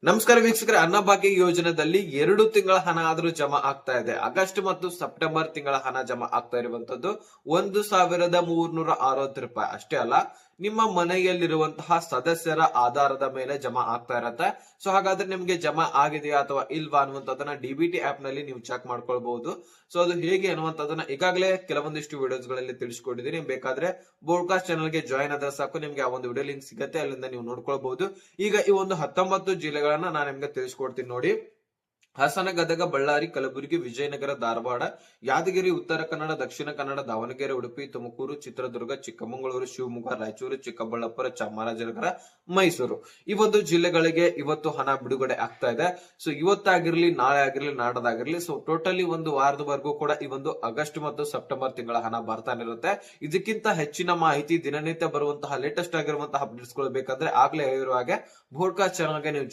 ನಮಸ್ಕಾರ ವೀಕ್ಷಕರೇ, ಅನ್ನಭಾಗ್ಯ ಯೋಜನೆಯಲ್ಲಿ 2 ತಿಂಗಳ ಹಣ ಆದ್ರೂ ಜಮಾ ಆಗ್ತಾ ಇದೆ. ಆಗಸ್ಟ್ ಮತ್ತು ಸೆಪ್ಟೆಂಬರ್ ತಿಂಗಳ ಹಣ ಜಮಾ ಆಗ್ತಾ ಇರುವಂತದ್ದು 1,360 ರೂಪಾಯಿ ಅಷ್ಟೇ ಅಲ್ಲ, ನಿಮ್ಮ ಮನೆಯಲ್ಲಿರುವಂತಹ ಸದಸ್ಯರ ಆಧಾರದ ಮೇಲೆ ಜಮಾ ಆಗ್ತಾ ಇರತ್ತೆ. ಸೊ ಹಾಗಾದ್ರೆ ನಿಮ್ಗೆ ಜಮಾ ಆಗಿದೆಯಾ ಅಥವಾ ಇಲ್ವಾ ಅನ್ನುವಂಥದ್ದನ್ನ ಡಿಬಿಟಿ ಆಪ್ ನಲ್ಲಿ ನೀವು ಚೆಕ್ ಮಾಡ್ಕೊಳ್ಬಹುದು. ಸೊ ಅದು ಹೇಗೆ ಅನ್ನುವಂಥದ್ದನ್ನ ಈಗಾಗಲೇ ಕೆಲವೊಂದಿಷ್ಟು ವಿಡಿಯೋಸ್ ಗಳಲ್ಲಿ ತಿಳಿಸ್ಕೊಟ್ಟಿದ್ದೀನಿ. ಬೇಕಾದ್ರೆ ಬೋಡ್ಕಾಸ್ಟ್ ಚಾನಲ್ ಗೆ ಜಾಯಿನ್ ಆದ್ರೆ ಸಾಕು, ನಿಮ್ಗೆ ಆ ಒಂದು ವಿಡಿಯೋ ಲಿಂಕ್ ಸಿಗುತ್ತೆ, ಅಲ್ಲಿಂದ ನೀವು ನೋಡ್ಕೊಳ್ಬಹುದು. ಈಗ ಈ ಒಂದು 19 ಜಿಲ್ಲೆಗಳನ್ನ ನಾನು ನಿಮ್ಗೆ ತಿಳಿಸ್ಕೊಡ್ತೀನಿ ನೋಡಿ. ಹಾಸನ, ಗದಗ, ಬಳ್ಳಾರಿ, ಕಲಬುರಗಿ, ವಿಜಯನಗರ, ಧಾರವಾಡ, ಯಾದಗಿರಿ, ಉತ್ತರ ಕನ್ನಡ, ದಕ್ಷಿಣ ಕನ್ನಡ, ದಾವಣಗೆರೆ, ಉಡುಪಿ, ತುಮಕೂರು, ಚಿತ್ರದುರ್ಗ, ಚಿಕ್ಕಮಗಳೂರು, ಶಿವಮೊಗ್ಗ, ರಾಯಚೂರು, ಚಿಕ್ಕಬಳ್ಳಾಪುರ, ಚಾಮರಾಜನಗರ, ಮೈಸೂರು ಈ ಒಂದು ಜಿಲ್ಲೆಗಳಿಗೆ ಇವತ್ತು ಹಣ ಬಿಡುಗಡೆ ಆಗ್ತಾ ಇದೆ. ಸೊ ಇವತ್ತಾಗಿರ್ಲಿ, ನಾಳೆ ಆಗಿರ್ಲಿ, ನಾಡದಾಗಿರ್ಲಿ, ಸೊ ಟೋಟಲಿ ಒಂದು ವಾರದವರೆಗೂ ಕೂಡ ಈ ಒಂದು ಆಗಸ್ಟ್ ಮತ್ತು ಸೆಪ್ಟೆಂಬರ್ ತಿಂಗಳ ಹಣ ಬರ್ತಾನೆ ಇರುತ್ತೆ. ಇದಕ್ಕಿಂತ ಹೆಚ್ಚಿನ ಮಾಹಿತಿ, ದಿನನಿತ್ಯ ಬರುವಂತಹ ಲೇಟೆಸ್ಟ್ ಆಗಿರುವಂತಹ ಅಪ್ಡೇಟ್ಸ್ ಗಳು ಬೇಕಂದ್ರೆ ಆಗ್ಲೇ ಹೇಳಿರುವ ಹಾಗೆ ಬೋಡ್ಕಾಸ್ಟ್ ಚಾನಲ್ಗೆ ನೀವು